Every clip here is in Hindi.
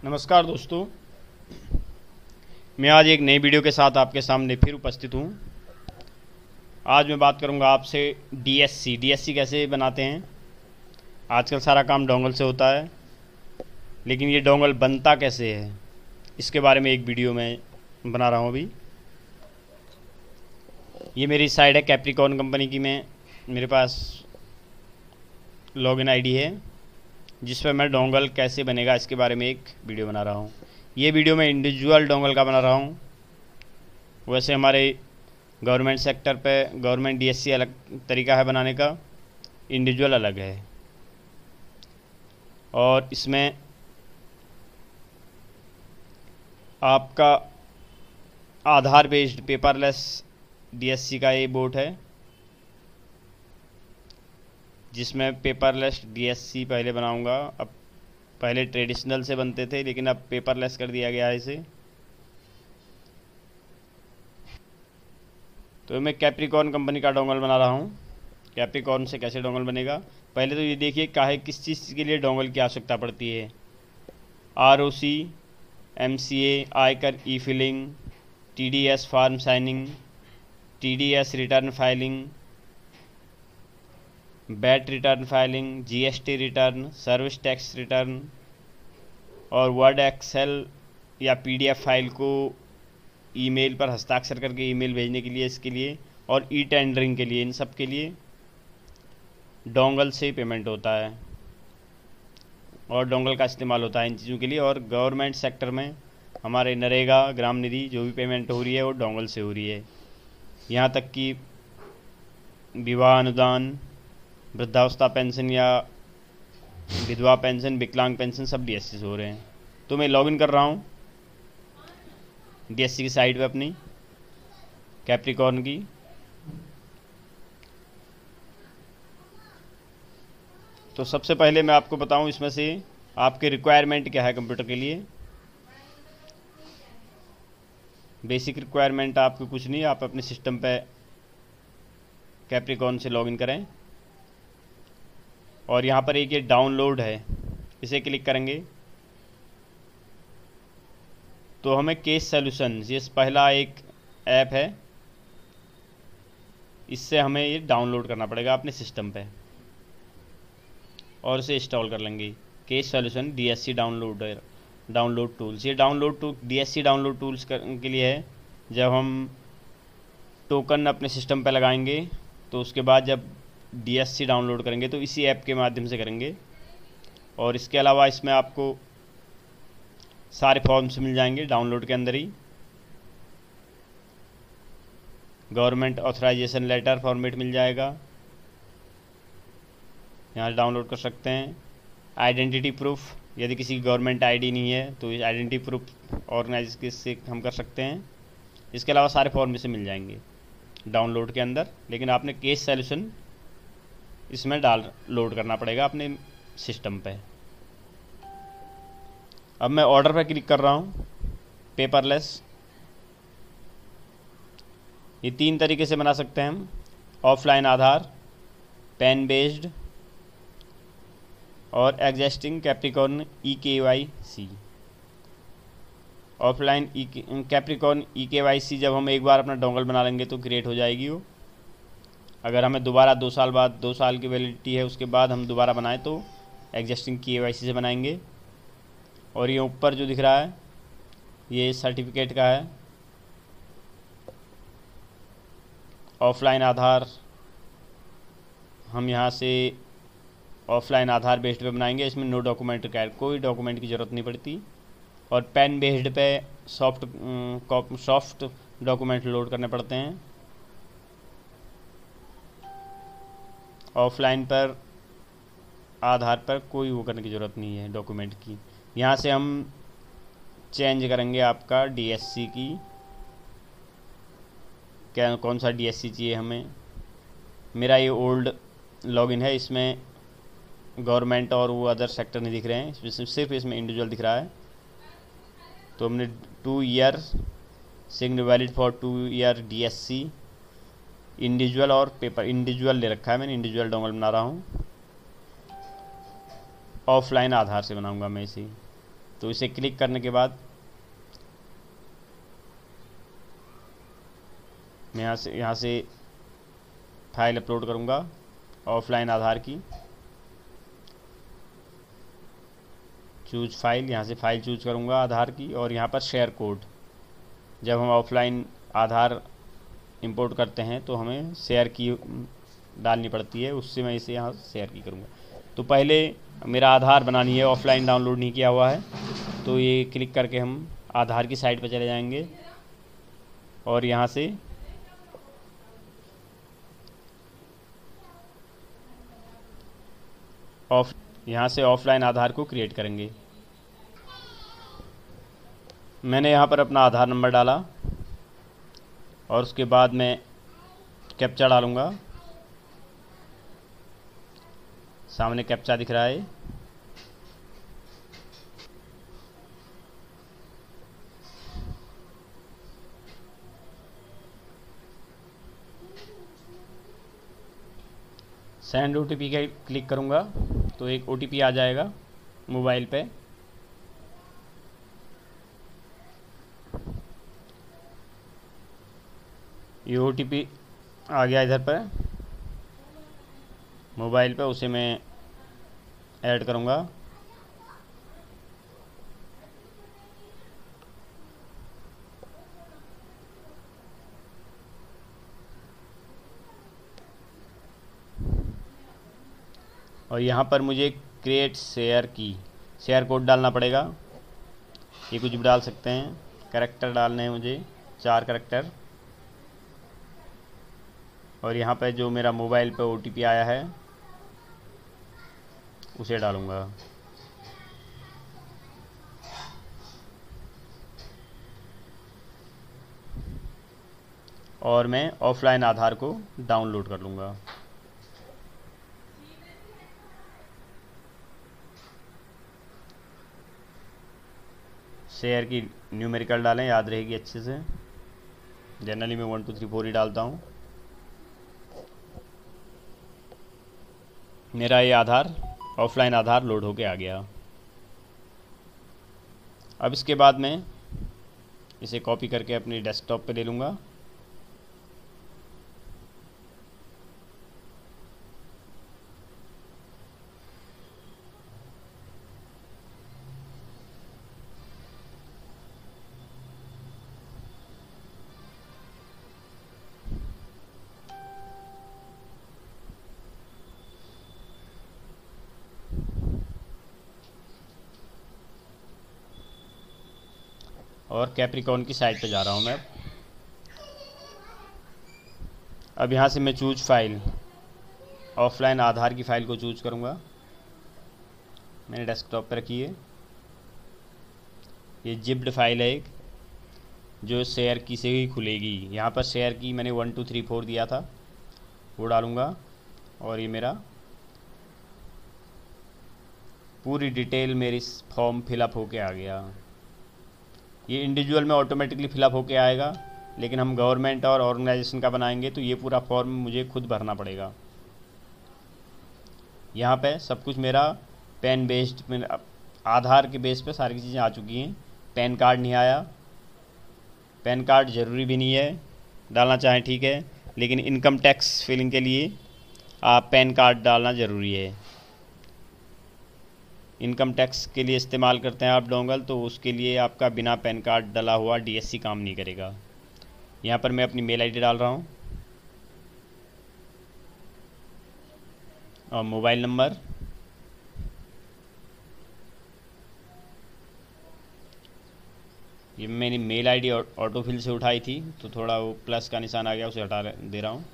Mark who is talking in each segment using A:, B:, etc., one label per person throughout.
A: नमस्कार दोस्तों, मैं आज एक नई वीडियो के साथ आपके सामने फिर उपस्थित हूँ। आज मैं बात करूँगा आपसे डीएससी कैसे बनाते हैं। आजकल सारा काम डोंगल से होता है, लेकिन ये डोंगल बनता कैसे है इसके बारे में एक वीडियो मैं बना रहा हूँ अभी। ये मेरी साइट है कैप्रिकॉर्न कंपनी की। मेरे पास लॉगिन आईडी है जिस पर मैं डोंगल कैसे बनेगा इसके बारे में एक वीडियो बना रहा हूँ। ये वीडियो मैं इंडिविजुअल डोंगल का बना रहा हूँ। वैसे हमारे गवर्नमेंट सेक्टर पे गवर्नमेंट डीएससी अलग तरीका है बनाने का, इंडिविजुअल अलग है। और इसमें आपका आधार बेस्ड पेपरलेस डीएससी का ये बोर्ड है, जिसमें पेपरलेस डीएससी पहले बनाऊंगा। अब पहले ट्रेडिशनल से बनते थे, लेकिन अब पेपरलेस कर दिया गया है इसे। तो मैं कैप्रिकॉर्न कंपनी का डोंगल बना रहा हूँ। कैप्रिकॉर्न से कैसे डोंगल बनेगा, पहले तो ये देखिए किस चीज़ के लिए डोंगल की आवश्यकता पड़ती है। आरओसी, एमसीए, आयकर ई filling, TDS form signing, TDS return filing, bat return filing, GST return, service tax return, और वर्ड, एक्सेल या पीडीएफ फाइल को ईमेल पर हस्ताक्षर करके ईमेल भेजने के लिए, इसके लिए, और ई टेंडरिंग के लिए, इन सब के लिए डोंगल से पेमेंट होता है और डोंगल का इस्तेमाल होता है इन चीज़ों के लिए। और गवर्नमेंट सेक्टर में हमारे नरेगा, ग्राम निधि जो भी पेमेंट हो रही है वो डोंगल से हो रही है। यहाँ तक कि विवाह अनुदान, वृद्धावस्था पेंशन या विधवा पेंशन, विकलांग पेंशन सब डीएससी से हो रहे हैं। तो मैं लॉगिन कर रहा हूँ डीएससी की साइट पे अपनी कैप्रिकॉर्न की। तो सबसे पहले मैं आपको बताऊं इसमें से आपके रिक्वायरमेंट क्या है कंप्यूटर के लिए। बेसिक रिक्वायरमेंट आपको कुछ नहीं, आप अपने सिस्टम पे कैप्रिकॉर्न से लॉगिन करें और यहाँ पर एक ये डाउनलोड है, इसे क्लिक करेंगे तो हमें केस सॉल्यूशन, ये पहला एक ऐप है, इससे हमें ये डाउनलोड करना पड़ेगा अपने सिस्टम पे और इसे इंस्टॉल कर लेंगे। Case solution DSC download tools. ये डीएससी डाउनलोड टूल्स के लिए है। जब हम टोकन अपने सिस्टम पे लगाएंगे तो उसके बाद जब डीएससी डाउनलोड करेंगे तो इसी ऐप के माध्यम से करेंगे। और इसके अलावा इसमें आपको सारे फॉर्म्स मिल जाएंगे डाउनलोड के अंदर ही। गवर्नमेंट ऑथराइजेशन लेटर फॉर्मेट मिल जाएगा, यहाँ डाउनलोड कर सकते हैं। आइडेंटिटी प्रूफ, यदि किसी गवर्नमेंट आईडी नहीं है तो इस आइडेंटिटी प्रूफ ऑर्गेनाइज से हम कर सकते हैं। इसके अलावा सारे फॉर्म इसे मिल जाएंगे डाउनलोड के अंदर, लेकिन आपने केस सॉल्यूशन इसमें लोड करना पड़ेगा अपने सिस्टम पे। अब मैं ऑर्डर पे क्लिक कर रहा हूँ, पेपरलेस। ये 3 तरीके से बना सकते हैं हम: ऑफलाइन आधार, पेन बेस्ड, और existing Capricorn EKYC। Offline Capricorn EKYC जब हम एक बार अपना डोंगल बना लेंगे तो क्रिएट हो जाएगी वो। अगर हमें दोबारा 2 साल बाद, 2 साल की वैलिडिटी है उसके बाद हम दोबारा बनाएं तो एग्जिस्टिंग KYC से बनाएंगे। और ये ऊपर जो दिख रहा है ये सर्टिफिकेट का है। ऑफलाइन आधार हम यहाँ से ऑफलाइन आधार बेस्ड पे बनाएंगे, इसमें नो डॉक्यूमेंट रिक्वायर्ड, कोई डॉक्यूमेंट की ज़रूरत नहीं पड़ती। और पेन बेस्ड पे सॉफ्ट डॉक्यूमेंट लोड करने पड़ते हैं। ऑफलाइन पर आधार पर कोई वो करने की ज़रूरत नहीं है डॉक्यूमेंट की। यहाँ से हम चेंज करेंगे आपका डीएससी की, क्या कौन सा डीएससी चाहिए हमें। मेरा ये ओल्ड लॉगिन है, इसमें गवर्नमेंट और वो अदर सेक्टर नहीं दिख रहे हैं, इसमें सिर्फ इसमें इंडिविजुअल दिख रहा है। तो हमने 2 year sign valid for 2 year DSC individual और पेपर इंडिविजुअल ले रखा है मैंने। इंडिविजुअल डोंगल बना रहा हूँ, ऑफलाइन आधार से बनाऊंगा मैं इसे। तो इसे क्लिक करने के बाद मैं यहाँ से फाइल अपलोड करूँगा ऑफलाइन आधार की। चूज फाइल, यहाँ से फाइल चूज करूँगा आधार की, और यहाँ पर शेयर कोड। जब हम ऑफलाइन आधार इंपोर्ट करते हैं तो हमें शेयर की डालनी पड़ती है, उससे मैं इसे यहाँ शेयर की करूँगा। तो पहले मेरा आधार बनानी है, ऑफलाइन डाउनलोड नहीं किया हुआ है, तो ये क्लिक करके हम आधार की साइट पर चले जाएंगे और यहाँ से यहाँ से ऑफलाइन आधार को क्रिएट करेंगे। मैंने यहाँ पर अपना आधार नंबर डाला और उसके बाद मैं कैप्चा डालूँगा। सामने कैप्चा दिख रहा है। सेंड OTP का क्लिक करूँगा तो एक OTP आ जाएगा मोबाइल पे। ये OTP आ गया इधर पर मोबाइल पे, उसे मैं ऐड करूँगा। और यहाँ पर मुझे क्रिएट शेयर कोड डालना पड़ेगा। ये कुछ भी डाल सकते हैं। कैरेक्टर डालने हैं मुझे 4 कैरेक्टर। और यहाँ पे जो मेरा मोबाइल पे OTP आया है उसे डालूँगा। और मैं ऑफलाइन आधार को डाउनलोड कर लूँगा। शेयर की न्यूमेरिकल डालें, याद रहेगी अच्छे से। जनरली मैं 1 2 3 4 ही डालता हूँ। मेरा ये आधार ऑफलाइन आधार लोड होके आ गया। अब इसके बाद मैं इसे कॉपी करके अपनी डेस्कटॉप पे ले लूँगा। और कैप्रिकॉन की साइट पे जा रहा हूँ मैं। अब यहाँ से मैं चूज फाइल, ऑफलाइन आधार की फ़ाइल को चूज करूँगा। मैंने डेस्कटॉप पे रखी है। ये जिप्ड फाइल है एक, जो शेयर की से ही खुलेगी। यहाँ पर शेयर की मैंने 1 2 3 4 दिया था, वो डालूँगा। और ये मेरा पूरी डिटेल मेरी फॉर्म फिलअप होके आ गया। ये इंडिविजुअल में ऑटोमेटिकली फिलअप होके आएगा, लेकिन हम गवर्नमेंट और ऑर्गेनाइजेशन का बनाएंगे तो ये पूरा फॉर्म मुझे खुद भरना पड़ेगा। यहाँ पे सब कुछ मेरा पैन बेस्ड, आधार के बेस पे सारी चीज़ें आ चुकी हैं। पैन कार्ड नहीं आया। पैन कार्ड ज़रूरी भी नहीं है, डालना चाहें ठीक है, लेकिन इनकम टैक्स फिलिंग के लिए आप पैन कार्ड डालना ज़रूरी है। इनकम टैक्स के लिए इस्तेमाल करते हैं आप डोंगल, तो उसके लिए आपका बिना पैन कार्ड डाला हुआ DSC काम नहीं करेगा। यहाँ पर मैं अपनी मेल ID डाल रहा हूँ और मोबाइल नंबर। ये मैंने मेल ID ऑटो फिल से उठाई थी, तो थोड़ा वो प्लस का निशान आ गया, उसे हटा दे रहा हूँ।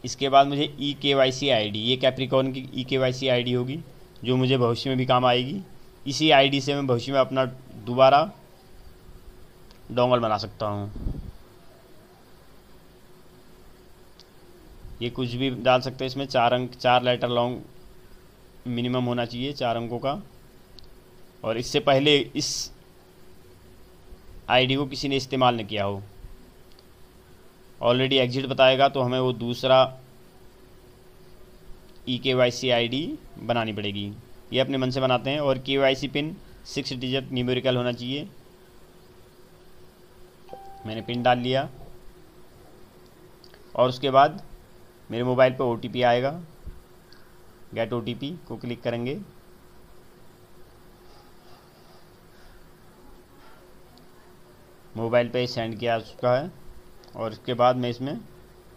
A: इसके बाद मुझे eKYC ID, ये कैप्रिकॉन की eKYC ID होगी, जो मुझे भविष्य में भी काम आएगी। इसी ID से मैं भविष्य में अपना दोबारा डोंगल बना सकता हूँ। ये कुछ भी डाल सकते हैं। इसमें 4 अंक, 4 लेटर लॉन्ग मिनिमम होना चाहिए, 4 अंकों का। और इससे पहले इस ID को किसी ने इस्तेमाल न किया हो। ऑलरेडी एग्जिट बताएगा तो हमें वो दूसरा eKYC ID बनानी पड़ेगी। ये अपने मन से बनाते हैं। और KYC पिन 6 डिजिट न्यूमेरिकल होना चाहिए। मैंने पिन डाल लिया और उसके बाद मेरे मोबाइल पे OTP आएगा। गेट OTP को क्लिक करेंगे। मोबाइल पे सेंड किया जा चुका है और इसके बाद मैं इसमें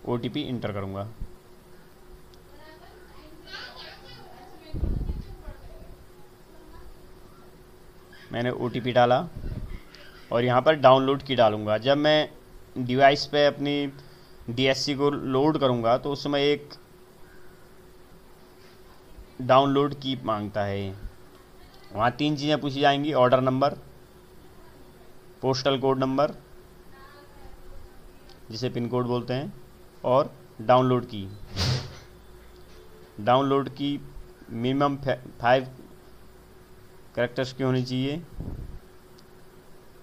A: OTP इंटर करूँगा। मैंने OTP डाला और यहाँ पर डाउनलोड की डालूँगा। जब मैं डिवाइस पे अपनी DSC को लोड करूँगा तो उस समय एक डाउनलोड की मांगता है। वहाँ 3 चीज़ें पूछी जाएंगी: order number, postal code number जिसे पिन कोड बोलते हैं, और डाउनलोड की। डाउनलोड की मिनिमम 5 कैरेक्टर्स की होनी चाहिए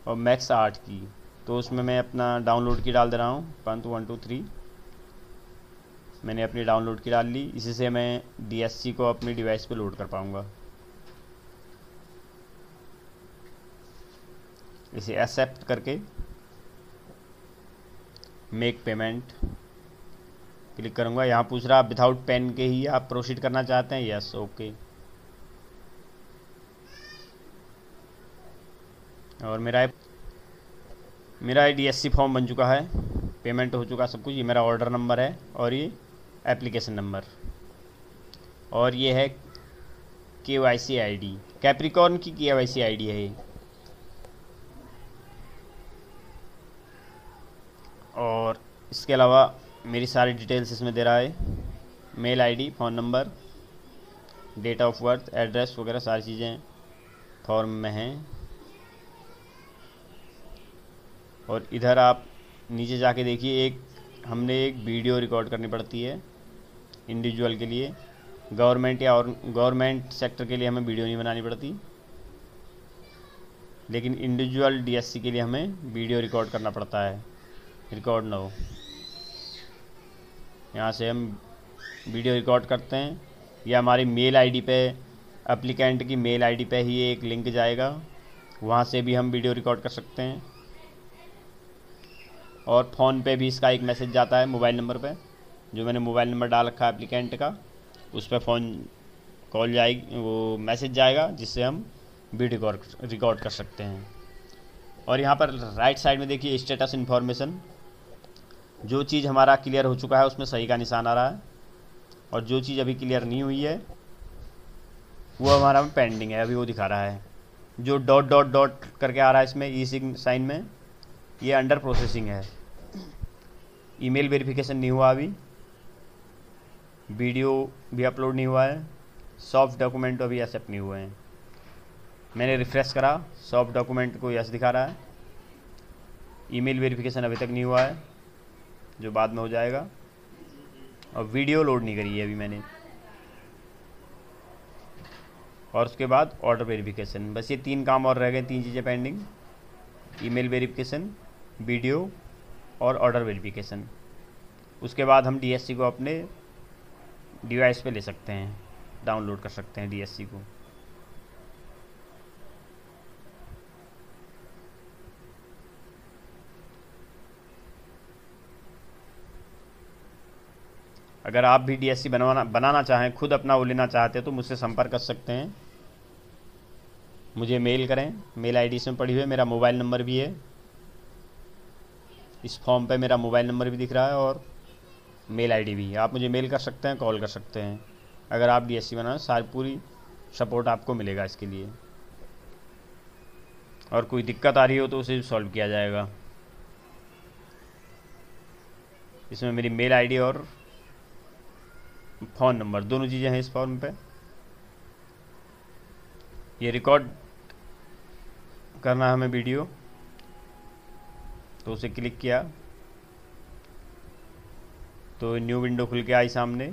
A: और मैक्स 8 की। तो उसमें मैं अपना डाउनलोड की डाल दे रहा हूँ 123। मैंने अपनी डाउनलोड की डाल ली। इसी से मैं DSC को अपनी डिवाइस पे लोड कर पाऊँगा। इसे एक्सेप्ट करके मेक पेमेंट क्लिक करूँगा। यहाँ पूछ रहा है विदाउट पेन के ही आप प्रोसीड करना चाहते हैं? Yes, okay. और मेरा DSC फॉर्म बन चुका है, पेमेंट हो चुका सब कुछ। ये मेरा ऑर्डर नंबर है और ये एप्लीकेशन नंबर, और ये है KYC ID, कैप्रिकॉर्न की KYC ID है ये। और इसके अलावा मेरी सारी डिटेल्स इसमें दे रहा है: mail ID, phone number, date of birth, address वगैरह सारी चीज़ें फॉर्म में हैं। और इधर आप नीचे जाके देखिए, हमने एक वीडियो रिकॉर्ड करनी पड़ती है इंडिविजुअल के लिए। गवर्नमेंट या और गवर्नमेंट सेक्टर के लिए हमें वीडियो नहीं बनानी पड़ती, लेकिन इंडिविजुअल DSC के लिए हमें वीडियो रिकॉर्ड करना पड़ता है। रिकॉर्ड नाउ, यहाँ से हम वीडियो रिकॉर्ड करते हैं। या हमारी मेल ID पे, एप्लीकेंट की मेल ID पे ही एक लिंक जाएगा, वहाँ से भी हम वीडियो रिकॉर्ड कर सकते हैं। और फ़ोन पे भी इसका एक मैसेज जाता है मोबाइल नंबर पे, जो मैंने मोबाइल नंबर डाल रखा है एप्लीकेंट का, उस पर फ़ोन कॉल जाएगी, वो मैसेज जाएगा जिससे हम वीडियो रिकॉर्ड कर सकते हैं। और यहाँ पर राइट साइड में देखिए स्टेटस इन्फॉर्मेशन। जो चीज़ हमारा क्लियर हो चुका है उसमें सही का निशान आ रहा है, और जो चीज़ अभी क्लियर नहीं हुई है वो हमारा पेंडिंग है, अभी वो दिखा रहा है। जो डॉट डॉट डॉट करके आ रहा है इसमें ई साइन में, ये अंडर प्रोसेसिंग है। ईमेल वेरिफिकेशन नहीं हुआ अभी, वीडियो भी अपलोड नहीं हुआ है, सॉफ्ट डॉक्यूमेंट अभी एक्सेप्ट नहीं हुए हैं। मैंने रिफ़्रेश करा, सॉफ्ट डॉक्यूमेंट को यस दिखा रहा है। ईमेल वेरिफिकेशन अभी तक नहीं हुआ है, जो बाद में हो जाएगा। और वीडियो लोड नहीं करी है अभी मैंने। और उसके बाद ऑर्डर वेरिफिकेशन। बस ये 3 काम और रह गए, 3 चीज़ें पेंडिंग: ईमेल वेरिफिकेशन, वीडियो और ऑर्डर वेरिफिकेशन। उसके बाद हम DSC को अपने डिवाइस पे ले सकते हैं, डाउनलोड कर सकते हैं DSC को। अगर आप भी DSC बनाना चाहें, खुद अपना वो लेना चाहते हैं, तो मुझसे संपर्क कर सकते हैं। मुझे मेल करें, मेल ID इसमें पड़ी हुई है, मेरा मोबाइल नंबर भी है। इस फॉर्म पे मेरा मोबाइल नंबर भी दिख रहा है और मेल ID भी। आप मुझे मेल कर सकते हैं, कॉल कर सकते हैं। अगर आप DSC बनाना, सारी पूरी सपोर्ट आपको मिलेगा इसके लिए। और कोई दिक्कत आ रही हो तो उसे सॉल्व किया जाएगा। इसमें मेरी मेल ID और फ़ोन नंबर, दोनों चीज़ें हैं इस फॉर्म पे। ये रिकॉर्ड करना है हमें वीडियो, तो उसे क्लिक किया तो न्यू विंडो खुल के आई सामने।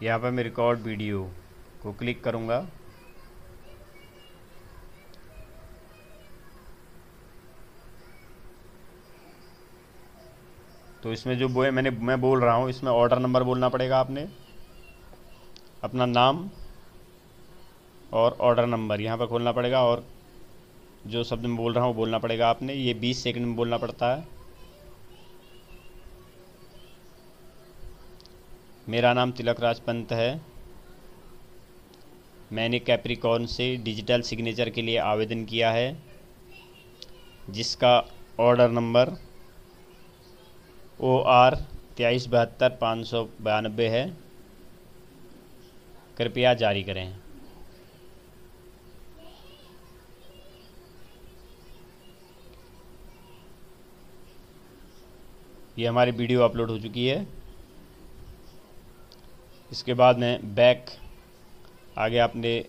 A: यहाँ पर मैं रिकॉर्ड वीडियो को क्लिक करूँगा। तो इसमें जो वो है मैं बोल रहा हूँ, इसमें ऑर्डर नंबर बोलना पड़ेगा आपने, अपना नाम और ऑर्डर नंबर यहाँ पर खोलना पड़ेगा, और जो शब्द मैं बोल रहा हूँ बोलना पड़ेगा आपने। ये 20 सेकंड में बोलना पड़ता है। मेरा नाम तिलक राज पंत है। मैंने कैप्रिकॉर्न से डिजिटल सिग्नेचर के लिए आवेदन किया है, जिसका ऑर्डर नंबर OR 2372-592 है। कृपया जारी करें। ये हमारी वीडियो अपलोड हो चुकी है। इसके बाद में बैक आ गया अपने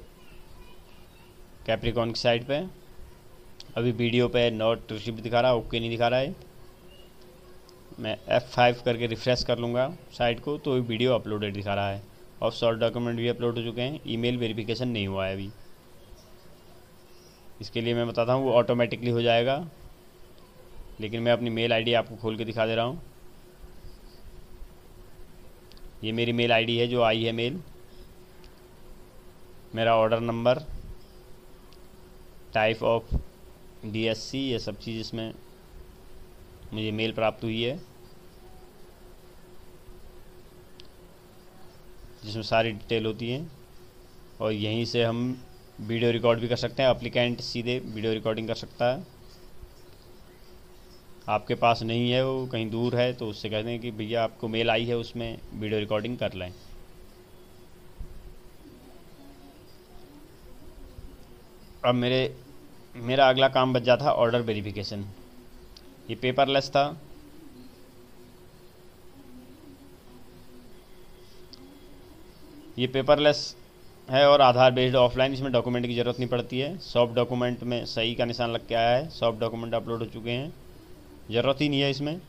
A: कैप्रिकॉर्न की साइट पे। अभी वीडियो पे नॉट रिसीव्ड दिखा रहा है, ओके नहीं दिखा रहा है। मैं F5 करके रिफ़्रेश कर लूँगा साइट को, तो वीडियो अपलोडेड दिखा रहा है और शॉर्ट डॉक्यूमेंट भी अपलोड हो चुके हैं। ईमेल वेरिफिकेशन नहीं हुआ है अभी। इसके लिए मैं बताता हूँ, वो ऑटोमेटिकली हो जाएगा, लेकिन मैं अपनी मेल आईडी आपको खोल के दिखा दे रहा हूँ। ये मेरी मेल आईडी है जो आई है मेल। मेरा order number, type of DSC, ये सब चीज़ इसमें मुझे मेल प्राप्त हुई है, जिसमें सारी डिटेल होती है। और यहीं से हम वीडियो रिकॉर्ड भी कर सकते हैं। एप्लीकेंट सीधे वीडियो रिकॉर्डिंग कर सकता है। आपके पास नहीं है, वो कहीं दूर है, तो उससे कहते हैं कि भैया आपको मेल आई है, उसमें वीडियो रिकॉर्डिंग कर लें। अब मेरा अगला काम बच जाता ऑर्डर वेरिफिकेशन। ये पेपरलेस था। ये पेपरलेस है और आधार बेस्ड ऑफलाइन, इसमें डॉक्यूमेंट की ज़रूरत नहीं पड़ती है। सॉफ्ट डॉक्यूमेंट में सही का निशान लग के आया है, सॉफ्ट डॉक्यूमेंट अपलोड हो चुके हैं, ज़रूरत ही नहीं है इसमें।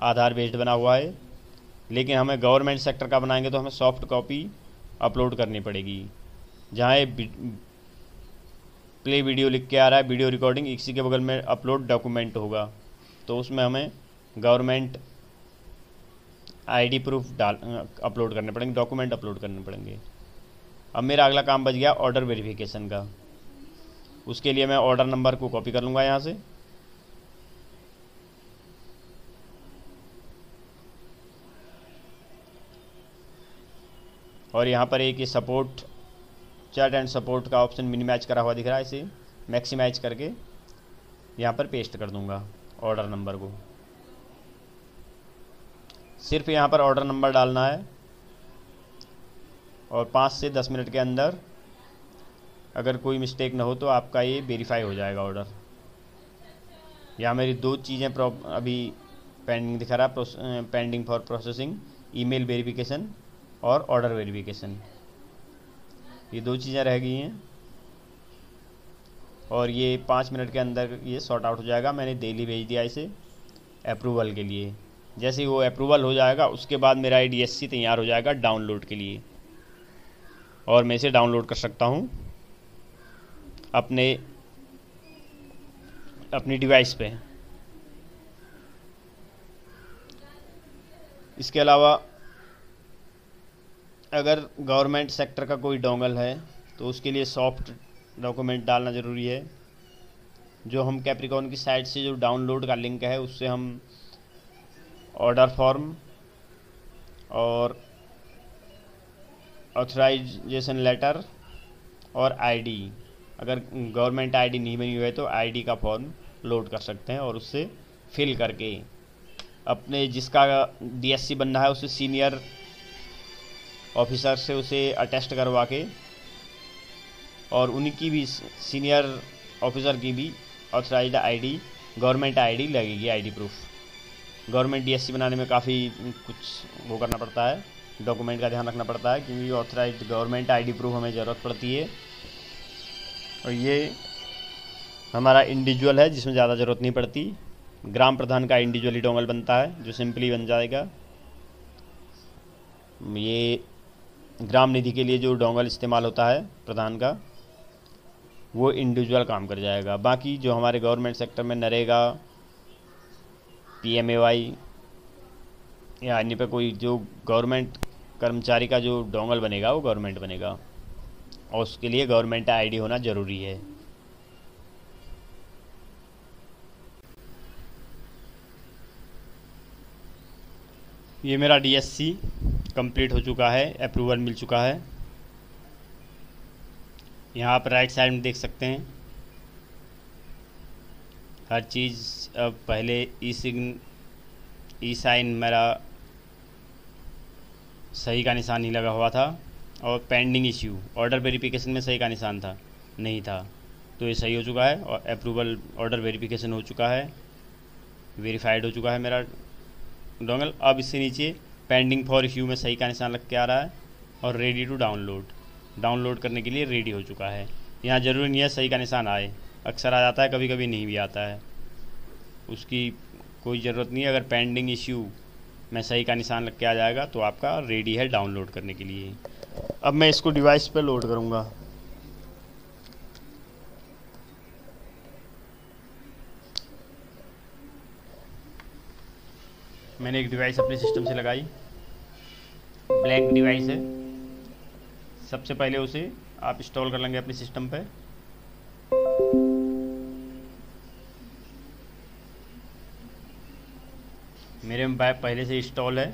A: आधार बेस्ड बना हुआ है। लेकिन हमें गवर्नमेंट सेक्टर का बनाएंगे तो हमें सॉफ्ट कॉपी अपलोड करनी पड़ेगी। जहाँ ये प्ले वीडियो लिख के आ रहा है वीडियो रिकॉर्डिंग, इसी के बगल में अपलोड डॉक्यूमेंट होगा, तो उसमें हमें गवर्नमेंट ID प्रूफ अपलोड करने पड़ेंगे, डॉक्यूमेंट अपलोड करने पड़ेंगे। अब मेरा अगला काम बच गया ऑर्डर वेरिफिकेशन का। उसके लिए मैं ऑर्डर नंबर को कॉपी कर लूँगा यहाँ से, और यहाँ पर एक ये सपोर्ट, चैट एंड सपोर्ट का ऑप्शन मिनिमाइज करा हुआ दिख रहा है, इसे मैक्सिमाइज करके यहाँ पर पेस्ट कर दूँगा ऑर्डर नंबर को। सिर्फ यहाँ पर ऑर्डर नंबर डालना है, और 5 से 10 मिनट के अंदर अगर कोई मिस्टेक ना हो तो आपका ये वेरीफाई हो जाएगा ऑर्डर। यहाँ मेरी 2 चीज़ें अभी पेंडिंग दिखा रहा है, pending for processing, email verification और ऑर्डर वेरिफिकेशन। ये 2 चीज़ें रह गई हैं, और ये 5 मिनट के अंदर ये सॉर्ट आउट हो जाएगा। मैंने डेली भेज दिया इसे अप्रूवल के लिए। जैसे ही वो अप्रूवल हो जाएगा, उसके बाद मेरा DSC तैयार हो जाएगा डाउनलोड के लिए, और मैं इसे डाउनलोड कर सकता हूँ अपनी डिवाइस पे। इसके अलावा अगर गवर्नमेंट सेक्टर का कोई डोंगल है तो उसके लिए सॉफ्ट डॉक्यूमेंट डालना ज़रूरी है। जो हम कैप्रिकॉर्न की साइट से जो डाउनलोड का लिंक है, उससे हम ऑर्डर फॉर्म और ऑथराइजेशन लेटर और ID, अगर गवर्नमेंट ID नहीं बनी हुई है तो ID का फॉर्म लोड कर सकते हैं, और उससे फिल करके अपने जिसका DSC बनना है उससे सीनियर ऑफिसर से उसे अटेस्ट करवा के, और उनकी भी सीनियर ऑफिसर की भी ऑथराइज्ड ID, गवर्नमेंट ID लगेगी, ID प्रूफ। गवर्नमेंट DSC बनाने में काफ़ी कुछ वो करना पड़ता है, डॉक्यूमेंट का ध्यान रखना पड़ता है, क्योंकि ऑथराइज्ड गवर्नमेंट ID प्रूफ हमें ज़रूरत पड़ती है। और ये हमारा इंडिविजुअल है, जिसमें ज़्यादा ज़रूरत नहीं पड़ती। ग्राम प्रधान का इंडिविजुअली डोंगल बनता है, जो सिंपली बन जाएगा। ये ग्राम निधि के लिए जो डोंगल इस्तेमाल होता है प्रधान का, वो इंडिविजुअल काम कर जाएगा। बाकी जो हमारे गवर्नमेंट सेक्टर में नरेगा, PMAY यानी पे कोई जो गवर्नमेंट कर्मचारी का जो डोंगल बनेगा वो गवर्नमेंट बनेगा, और उसके लिए गवर्नमेंट आईडी होना ज़रूरी है। ये मेरा डीएससी कंप्लीट हो चुका है, अप्रूवल मिल चुका है। यहाँ आप राइट साइड में देख सकते हैं हर चीज़। अब पहले ई साइन मेरा सही का निशान नहीं लगा हुआ था, और पेंडिंग इश्यू ऑर्डर वेरिफिकेशन में सही का निशान था नहीं था, तो ये सही हो चुका है और अप्रूवल ऑर्डर वेरिफिकेशन हो चुका है, वेरीफाइड हो चुका है मेरा डोंगल। अब इससे नीचे पेंडिंग फॉर इश्यू में सही का निशान लग के आ रहा है, और रेडी टू डाउनलोड करने के लिए रेडी हो चुका है। यहाँ ज़रूरी नहीं है सही का निशान आए, अक्सर आ जाता है, कभी कभी नहीं भी आता है, उसकी कोई ज़रूरत नहीं है। अगर पेंडिंग इश्यू में सही का निशान लग के आ जाएगा तो आपका रेडी है डाउनलोड करने के लिए। अब मैं इसको डिवाइस पे लोड करूँगा। मैंने एक डिवाइस अपने सिस्टम से लगाई, ब्लैंक डिवाइस है। सबसे पहले उसे आप इंस्टॉल कर लेंगे अपने सिस्टम पे। मेरे में पहले से इंस्टॉल है,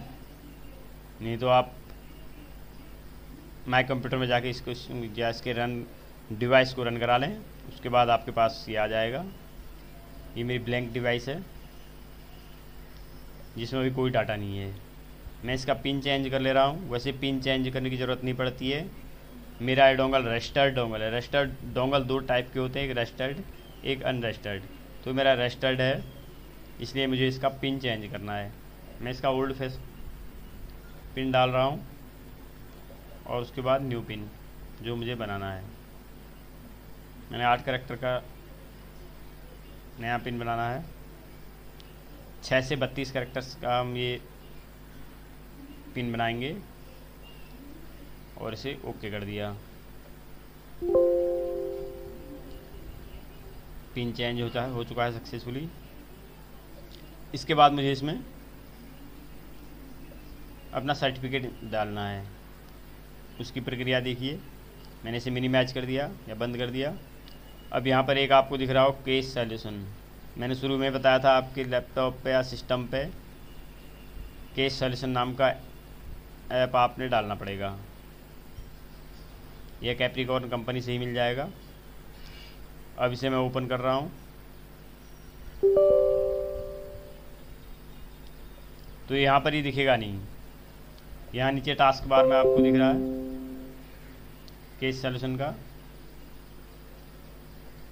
A: नहीं तो आप माई कंप्यूटर में जाके इसको इसके डिवाइस को रन करा लें, उसके बाद आपके पास ये आ जाएगा। ये मेरी ब्लैंक डिवाइस है जिसमें भी कोई डाटा नहीं है। मैं इसका पिन चेंज कर ले रहा हूँ। वैसे पिन चेंज करने की ज़रूरत नहीं पड़ती है। मेरा ये डोंगल रजिस्टर्ड डोंगल है। रजिस्टर्ड डोंगल दो टाइप के होते हैं, एक रजिस्टर्ड एक अनरजिस्टर्ड। तो मेरा रजिस्टर्ड है, इसलिए मुझे इसका पिन चेंज करना है। मैं इसका ओल्ड फेस पिन डाल रहा हूँ और उसके बाद न्यू पिन जो मुझे बनाना है। मैंने 8 कैरेक्टर का नया पिन बनाना है। 6 से 32 कैरेक्टर्स का हम ये पिन बनाएंगे और इसे ओके कर दिया। पिन चेंज हो चुका है सक्सेसफुली। इसके बाद मुझे इसमें अपना सर्टिफिकेट डालना है। उसकी प्रक्रिया देखिए, मैंने इसे मिनिमाइज कर दिया या बंद कर दिया। अब यहाँ पर एक आपको दिख रहा हो केस सॉल्यूशन। मैंने शुरू में बताया था आपके लैपटॉप पे या सिस्टम पे केस सॉल्यूशन नाम का ऐप आपने डालना पड़ेगा। यह कैप्रिकॉर्न कंपनी से ही मिल जाएगा। अब इसे मैं ओपन कर रहा हूँ। तो यहाँ पर ही दिखेगा नहीं, यहाँ नीचे टास्क बार में आपको दिख रहा है केस सॉल्यूशन का।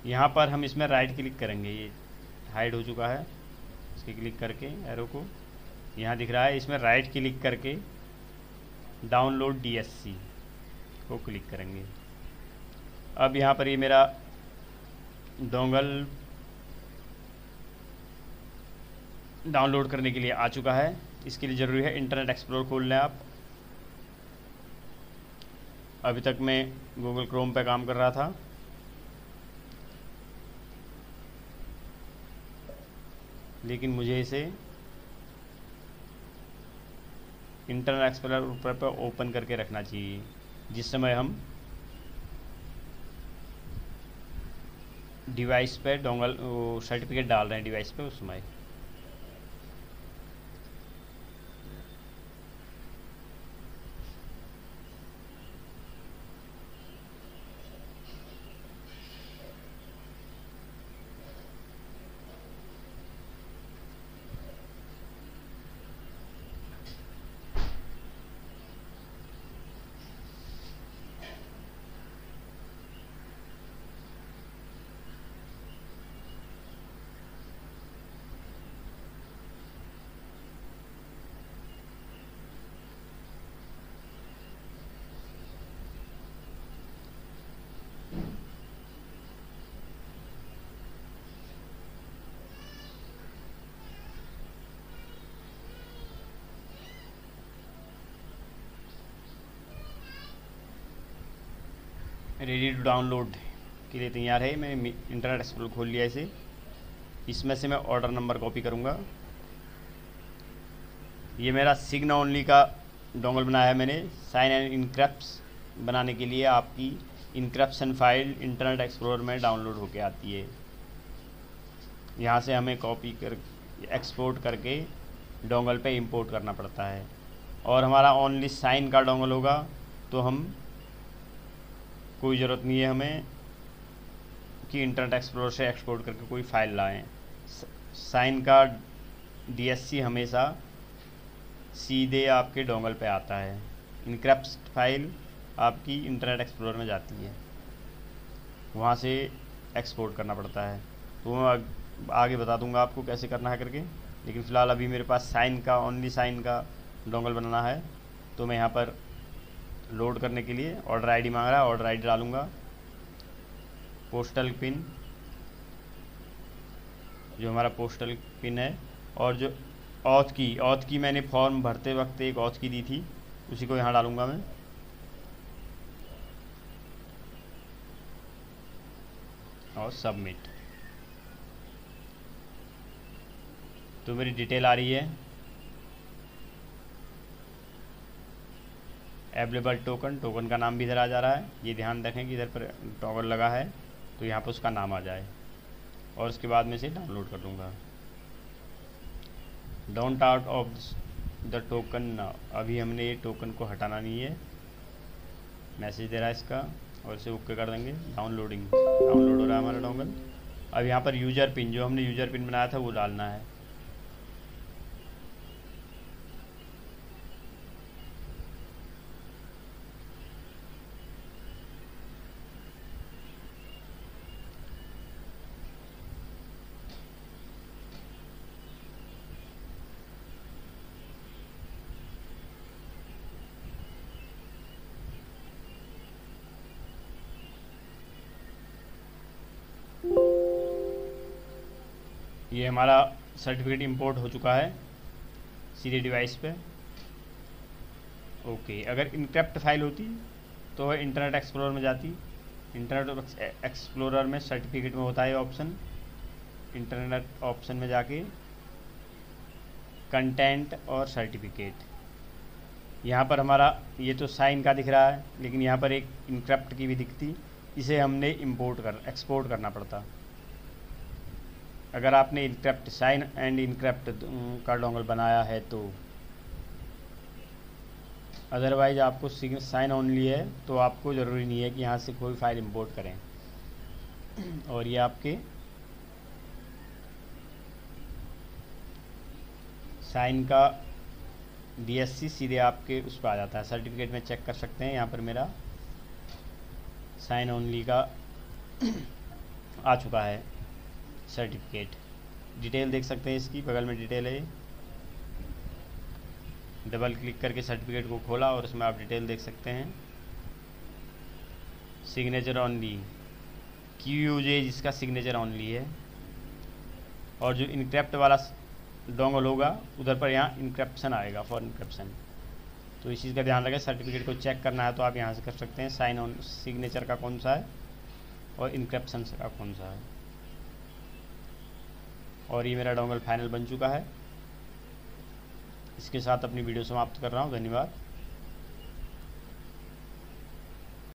A: यहाँ पर हम इसमें राइट क्लिक करेंगे। ये हाइड हो चुका है, इसके क्लिक करके एरो को यहाँ दिख रहा है, इसमें राइट क्लिक करके डाउनलोड डीएससी को क्लिक करेंगे। अब यहाँ पर ये मेरा डोंगल डाउनलोड करने के लिए आ चुका है। इसके लिए ज़रूरी है इंटरनेट एक्सप्लोरर खोल लें आप। अभी तक मैं गूगल क्रोम पे काम कर रहा था, लेकिन मुझे इसे इंटरनेट एक्सप्लोरर पर ओपन करके रखना चाहिए जिस समय हम डिवाइस पे डोंगल सर्टिफिकेट डाल रहे हैं डिवाइस पे उस समय। रेडी टू डाउनलोड के लिए तैयार है। मैंने इंटरनेट एक्सप्लोरर खोल लिया इसे। इसमें से मैं ऑर्डर नंबर कॉपी करूँगा ये मेरा सिग्न ओनली का डोंगल बनाया है मैंने। साइन एंड इनक्रिप्ट्स बनाने के लिए आपकी इनक्रिप्शन फाइल इंटरनेट एक्सप्लोरर में डाउनलोड होके आती है। यहाँ से हमें कॉपी कर एक्सपोर्ट करके डोंगल पे इंपोर्ट करना पड़ता है। और हमारा ओनली साइन का डोंगल होगा तो हम कोई ज़रूरत नहीं है हमें कि इंटरनेट एक्सप्लोरर से एक्सपोर्ट करके कोई फ़ाइल लाएं। साइन का DSC हमेशा सीधे आपके डोंगल पे आता है। इनक्रिप्ट फाइल आपकी इंटरनेट एक्सप्लोरर में जाती है, वहाँ से एक्सपोर्ट करना पड़ता है। तो मैं आगे बता दूंगा आपको कैसे करना है करके, लेकिन फ़िलहाल अभी मेरे पास साइन का ओनली साइन का डोंगल बनाना है। तो मैं यहाँ पर लोड करने के लिए ऑर्डर आईडी मांग रहा है, ऑर्डर आईडी डालूँगा, पोस्टल पिन जो हमारा पोस्टल पिन है, और जो ऑथ की मैंने फॉर्म भरते वक्त एक ऑथ की दी थी उसी को यहाँ डालूँगा मैं। और सबमिट। तो मेरी डिटेल आ रही है, अवेलेबल टोकन का नाम भी इधर आ जा रहा है। ये ध्यान रखें कि इधर पर टॉगल लगा है तो यहाँ पर उसका नाम आ जाए, और उसके बाद में इसे डाउनलोड कर लूँगा। Don't out of the token. अभी हमने ये टोकन को हटाना नहीं है, मैसेज दे रहा है इसका, और इसे ओके कर देंगे। डाउनलोड हो रहा है हमारा डोंगल। अब यहाँ पर यूज़र पिन, जो हमने यूज़र पिन बनाया था वो डालना है। ये हमारा सर्टिफिकेट इंपोर्ट हो चुका है सीधे डिवाइस पे। ओके, अगर इनक्रिप्ट फाइल होती तो वह इंटरनेट एक्सप्लोरर में जाती। इंटरनेट एक्सप्लोरर में सर्टिफिकेट में होता है ऑप्शन। इंटरनेट ऑप्शन में जाके कंटेंट और सर्टिफिकेट, यहाँ पर हमारा ये तो साइन का दिख रहा है, लेकिन यहाँ पर एक इनक्रिप्ट की भी दिखती। इसे हमने एक्सपोर्ट करना पड़ता। अगर आपने इनक्रिप्ट साइन एंड इनक्रिप्ट का डोंगल बनाया है तो। अदरवाइज आपको साइन ओनली है तो आपको ज़रूरी नहीं है कि यहाँ से कोई फाइल इंपोर्ट करें। और ये आपके साइन का DSC सीधे आपके उस पर आ जाता है। सर्टिफिकेट में चेक कर सकते हैं, यहाँ पर मेरा साइन ओनली का आ चुका है सर्टिफिकेट। डिटेल देख सकते हैं, इसकी बगल में डिटेल है। डबल क्लिक करके सर्टिफिकेट को खोला और उसमें आप डिटेल देख सकते हैं। सिग्नेचर ओनली, QUJ जिसका सिग्नेचर ओनली है। और जो इनक्रिप्ट वाला डोंगल होगा उधर पर यहाँ इनक्रिप्शन आएगा, फॉर इनक्रिप्शन। तो इस चीज़ का ध्यान रखें। सर्टिफिकेट को चेक करना है तो आप यहाँ से कर सकते हैं, साइन ऑन सिग्नेचर का कौन सा है और इनक्रिप्शन का कौन सा है। और ये मेरा डोंगल फाइनल बन चुका है। इसके साथ अपनी वीडियो समाप्त कर रहा हूँ। धन्यवाद।